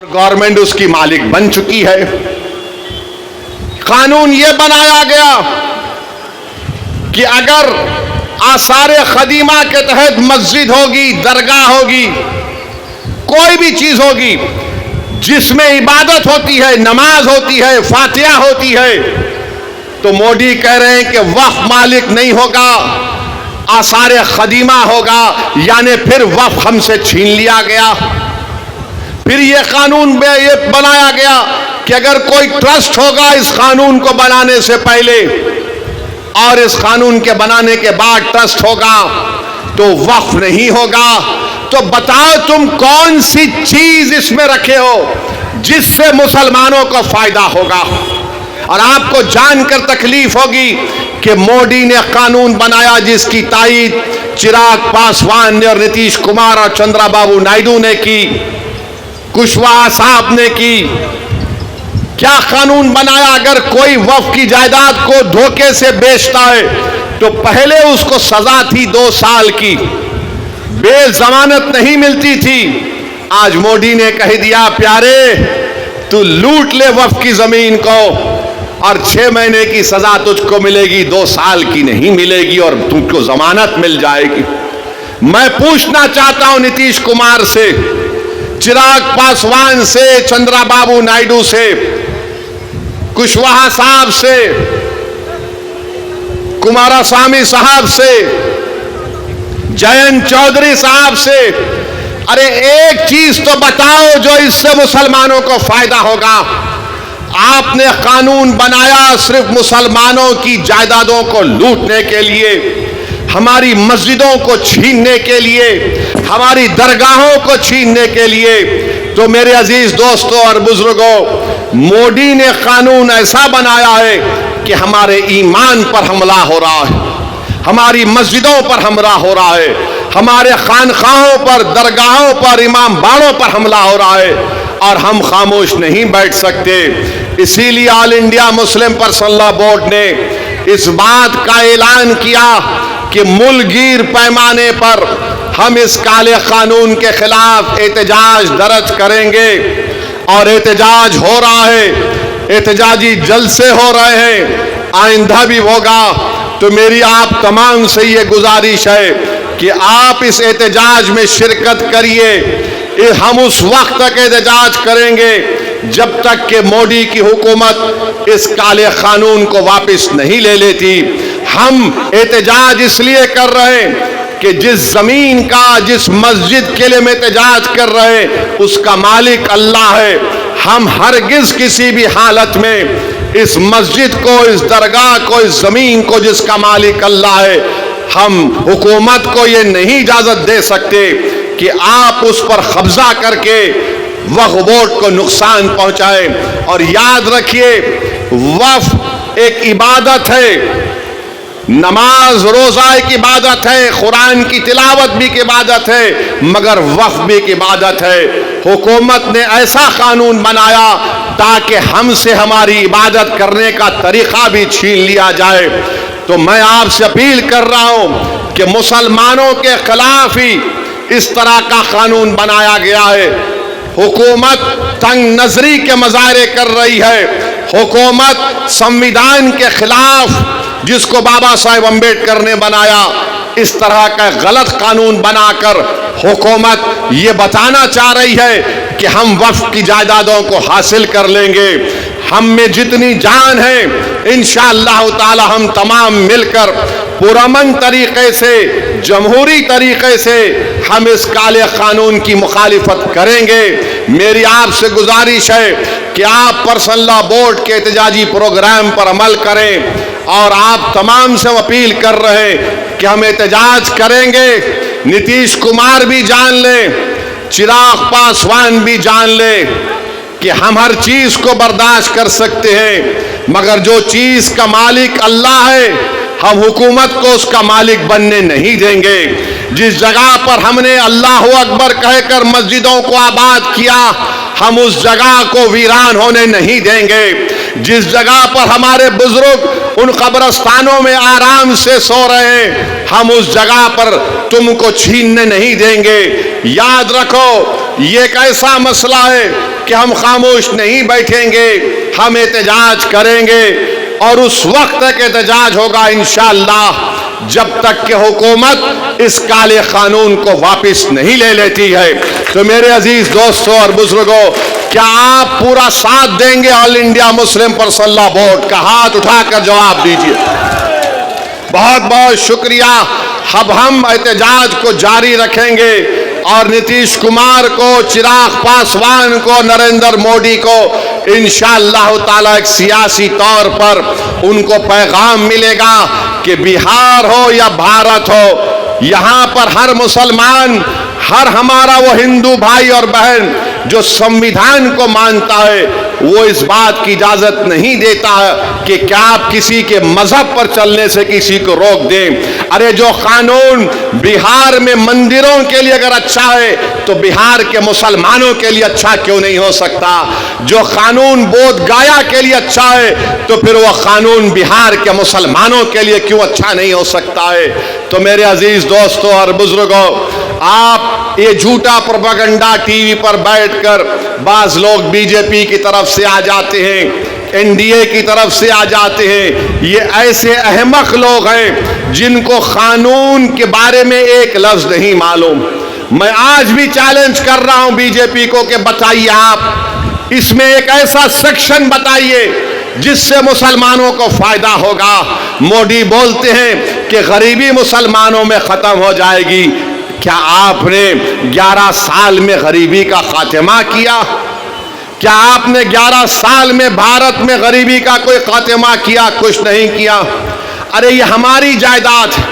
Government उसकी मालिक बन चुकी है। कानून यह बनाया गया कि अगर आसार खदीमा के तहत मस्जिद होगी, दरगाह होगी, कोई भी चीज होगी जिसमें इबादत होती है, नमाज होती है, फातिहा होती है, तो मोदी कह रहे हैं कि वक्फ मालिक नहीं होगा, आसार खदीमा होगा, यानी फिर वक्फ हमसे छीन लिया गया। फिर यह कानून में ये बनाया गया कि अगर कोई ट्रस्ट होगा इस कानून को बनाने से पहले और इस कानून के बनाने के बाद ट्रस्ट होगा तो वक्फ नहीं होगा। तो बताओ तुम कौन सी चीज इसमें रखे हो जिससे मुसलमानों को फायदा होगा। और आपको जानकर तकलीफ होगी कि मोदी ने कानून बनाया जिसकी तायीद चिराग पासवान ने और नीतीश कुमार और चंद्रबाबू नायडू ने की, कुशवाहा साहब ने की। क्या कानून बनाया, अगर कोई वक्फ की जायदाद को धोखे से बेचता है तो पहले उसको सजा थी 2 साल की, बेजमानत नहीं मिलती थी। आज मोदी ने कह दिया प्यारे तू लूट ले वक्फ की जमीन को और 6 महीने की सजा तुझको मिलेगी, 2 साल की नहीं मिलेगी और तुझको जमानत मिल जाएगी। मैं पूछना चाहता हूं नीतीश कुमार से, चिराग पासवान से, चंद्रबाबू नायडू से, कुशवाहा साहब से, कुमारस्वामी साहब से, जयंत चौधरी साहब से, अरे एक चीज तो बताओ जो इससे मुसलमानों को फायदा होगा। आपने कानून बनाया सिर्फ मुसलमानों की जायदादों को लूटने के लिए, हमारी मस्जिदों को छीनने के लिए, हमारी दरगाहों को छीनने के लिए। तो मेरे अजीज दोस्तों और बुजुर्गों, मोदी ने कानून ऐसा बनाया है कि हमारे ईमान पर हमला हो रहा है, हमारी मस्जिदों पर हमला हो रहा है, हमारे खानखाहों पर, दरगाहों पर, इमाम बाड़ों पर हमला हो रहा है और हम खामोश नहीं बैठ सकते। इसीलिए all India Muslim personal law board ने इस बात का ऐलान किया कि मुल्कगीर पैमाने पर हम इस काले कानून के खिलाफ एहतजाज दर्ज करेंगे। और एहतजाज हो रहा है, एहतजाजी जलसे हो रहे हैं, आइंदा भी होगा। तो मेरी आप तमाम से ये गुजारिश है कि आप इस एहतजाज में शिरकत करिए। हम उस वक्त तक एहतजाज करेंगे जब तक कि मोदी की हुकूमत इस काले कानून को वापस नहीं ले लेती। हम एहतजाज इसलिए कर रहे हैं कि जिस जमीन का, जिस मस्जिद के लिए हम एहतजाज कर रहे हैं उसका मालिक अल्लाह है। हम हरगिज किसी भी हालत में इस मस्जिद को, इस दरगाह को, इस जमीन को जिसका मालिक अल्लाह है, हम हुकूमत को ये नहीं इजाजत दे सकते कि आप उस पर कब्जा करके वक्फ बोर्ड को नुकसान पहुंचाएं। और याद रखिए वक्फ एक इबादत है, नमाज रोजा एक इबादत है, कुरान की तिलावत भी एक इबादत है, मगर वक्फ भी एक इबादत है। हुकूमत ने ऐसा कानून बनाया ताकि हमसे हमारी इबादत करने का तरीका भी छीन लिया जाए। तो मैं आपसे अपील कर रहा हूं कि मुसलमानों के खिलाफ ही इस तरह का कानून बनाया गया है। हुकूमत तंग नजरी के मुजाहरे कर रही है, हुकूमत संविधान के खिलाफ जिसको बाबा साहेब अम्बेडकर ने बनाया, इस तरह का गलत कानून बनाकर हुकूमत ये बताना चाह रही है कि हम वक्फ की जायदादों को हासिल कर लेंगे। हम में जितनी जान है इंशाअल्लाह ताला हम तमाम मिलकर पुरअमन तरीके से, जमहूरी तरीके से हम इस काले कानून की मुखालिफत करेंगे। मेरी आपसे गुजारिश है कि आप पर्सनल लॉ बोर्ड के एहतजाजी प्रोग्राम पर अमल करें। और आप तमाम से अपील कर रहे हैं कि हम एहतजाज करेंगे। नीतीश कुमार भी जान ले, चिराग पासवान भी जान ले कि हम हर चीज को बर्दाश्त कर सकते हैं, मगर जो चीज का मालिक अल्लाह है हम हुकूमत को उसका मालिक बनने नहीं देंगे। जिस जगह पर हमने अल्लाह अकबर कहकर मस्जिदों को आबाद किया, हम उस जगह को वीरान होने नहीं देंगे। जिस जगह पर हमारे बुजुर्ग उन कब्रस्तानों में आराम से सो रहे हैं, हम उस जगह पर तुमको छीनने नहीं देंगे। याद रखो ये एक ऐसा मसला है कि हम खामोश नहीं बैठेंगे, हम एहतजाज करेंगे। और उस वक्त तक एहतजाज होगा इंशाअल्लाह जब तक कि हुकूमत इस काले कानून को वापस नहीं ले लेती है। तो मेरे अजीज दोस्तों और बुजुर्गों, क्या आप पूरा साथ देंगे all India Muslim personal law board का? हाथ उठाकर जवाब दीजिए। बहुत बहुत शुक्रिया। अब हम एहतजाज को जारी रखेंगे और नीतीश कुमार को, चिराग पासवान को, नरेंद्र मोदी को इंशाअल्लाह ताला एक सियासी तौर पर उनको पैगाम मिलेगा कि बिहार हो या भारत हो, यहाँ पर हर मुसलमान, हर हमारा वो हिंदू भाई और बहन जो संविधान को मानता है, वो इस बात की इजाजत नहीं देता है कि क्या आप किसी के मजहब पर चलने से किसी को रोक दें। अरे जो कानून बिहार में मंदिरों के लिए अगर अच्छा है तो बिहार के मुसलमानों के लिए अच्छा क्यों नहीं हो सकता? जो कानून बोध गया के लिए अच्छा है तो फिर वो कानून बिहार के मुसलमानों के लिए क्यों अच्छा नहीं हो सकता है? तो मेरे अजीज दोस्तों और बुजुर्गों, आप ये झूठा प्रोपेगेंडा टीवी पर बैठकर बाज लोग बीजेपी की तरफ से आ जाते हैं, एनडीए की तरफ से आ जाते हैं। ये ऐसे अहमक लोग हैं जिनको कानून के बारे में एक लफ्ज नहीं मालूम। मैं आज भी चैलेंज कर रहा हूं बीजेपी को कि बताइए, आप इसमें एक ऐसा सेक्शन बताइए जिससे मुसलमानों को फायदा होगा। मोदी बोलते हैं कि गरीबी मुसलमानों में खत्म हो जाएगी। क्या आपने 11 साल में गरीबी का खात्मा किया? क्या आपने 11 साल में भारत में गरीबी का कोई खात्मा किया? कुछ नहीं किया। अरे ये हमारी जायदाद है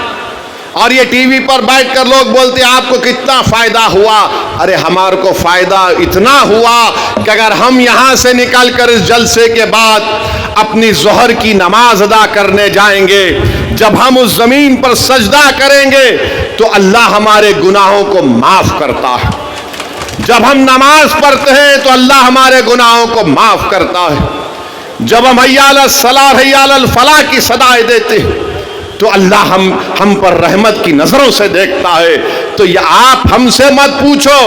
और ये टीवी पर बैठकर लोग बोलते हैं आपको कितना फायदा हुआ। अरे हमारे को फायदा इतना हुआ कि अगर हम यहाँ से निकलकर इस जलसे के बाद अपनी जोहर की नमाज अदा करने जाएंगे, जब हम उस जमीन पर सजदा करेंगे तो अल्लाह हमारे गुनाहों को माफ करता है। जब हम नमाज पढ़ते हैं तो अल्लाह हमारे गुनाहों को माफ करता है। जब हम हय्या अलस सलाह हय्या अलल फलाह की सदाएं देते हैं तो अल्लाह हम पर रहमत की नजरों से देखता है। तो ये आप हमसे मत पूछो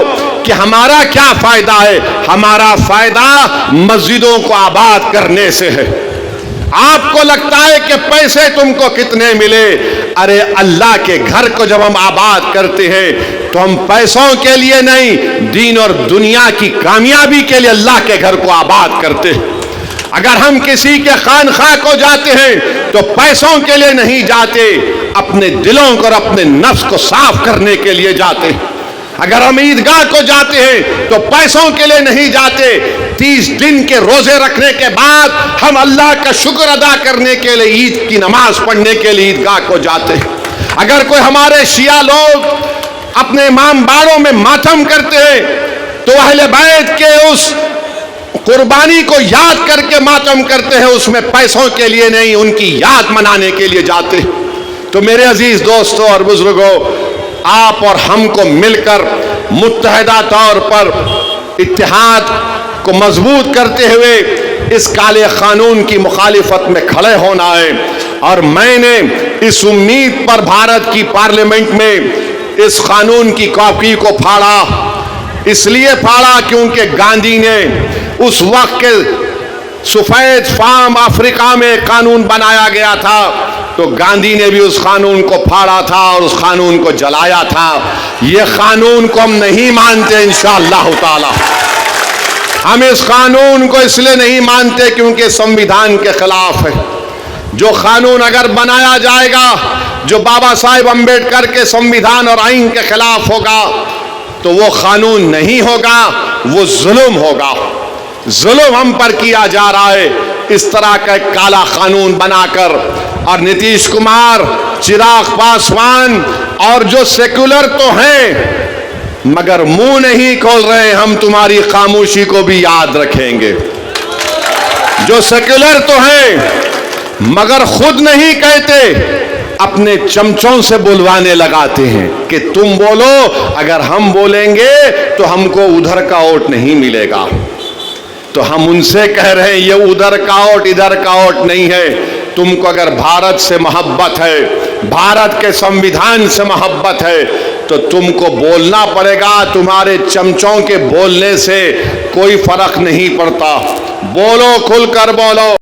कि हमारा क्या फायदा है। हमारा फायदा मस्जिदों को आबाद करने से है। आपको लगता है कि पैसे तुमको कितने मिले? अरे अल्लाह के घर को जब हम आबाद करते हैं तो हम पैसों के लिए नहीं, दीन और दुनिया की कामयाबी के लिए अल्लाह के घर को आबाद करते हैं। अगर हम किसी के खानखा को जाते हैं तो पैसों के लिए नहीं जाते, अपने दिलों को और अपने नफ्स को साफ करने के लिए जाते हैं। अगर हम ईदगाह को जाते हैं तो पैसों के लिए नहीं जाते, 30 दिन के रोजे रखने के बाद हम अल्लाह का शुक्र अदा करने के लिए ईद की नमाज पढ़ने के लिए ईदगाह को जाते हैं। अगर कोई हमारे शिया लोग अपने इमाम बाड़ों में मातम करते हैं तो अहले बैत के उस कुर्बानी को याद करके मातम करते हैं, उसमें पैसों के लिए नहीं, उनकी याद मनाने के लिए जाते हैं। तो मेरे अजीज दोस्तों और बुजुर्गों, आप और हमको मिलकर मुत्तहिदा तौर पर इत्तेहाद को मजबूत करते हुए इस काले कानून की मुखालिफत में खड़े होना है। और मैंने इस उम्मीद पर भारत की पार्लियामेंट में इस कानून की कॉपी को फाड़ा, इसलिए फाड़ा क्योंकि गांधी ने उस वक्त के सफेद फार्म अफ्रीका में कानून बनाया गया था तो गांधी ने भी उस कानून को फाड़ा था और उस कानून को जलाया था। ये कानून को हम नहीं मानते इंशाअल्लाह ताला। हम इस कानून को इसलिए नहीं मानते क्योंकि संविधान के खिलाफ है। जो कानून अगर बनाया जाएगा जो बाबा साहेब अम्बेडकर के संविधान और आईन के खिलाफ होगा तो वो कानून नहीं होगा, वो जुल्म होगा। जुल्म हम पर किया जा रहा है इस तरह का एक काला कानून बनाकर। और नीतीश कुमार, चिराग पासवान और जो सेक्युलर तो हैं मगर मुंह नहीं खोल रहे, हम तुम्हारी खामोशी को भी याद रखेंगे। जो सेक्युलर तो हैं मगर खुद नहीं कहते, अपने चमचों से बुलवाने लगाते हैं कि तुम बोलो, अगर हम बोलेंगे तो हमको उधर का वोट नहीं मिलेगा। तो हम उनसे कह रहे हैं ये उधर का वोट इधर का वोट नहीं है। तुमको अगर भारत से मोहब्बत है, भारत के संविधान से मोहब्बत है तो तुमको बोलना पड़ेगा। तुम्हारे चमचों के बोलने से कोई फर्क नहीं पड़ता। बोलो, खुलकर बोलो।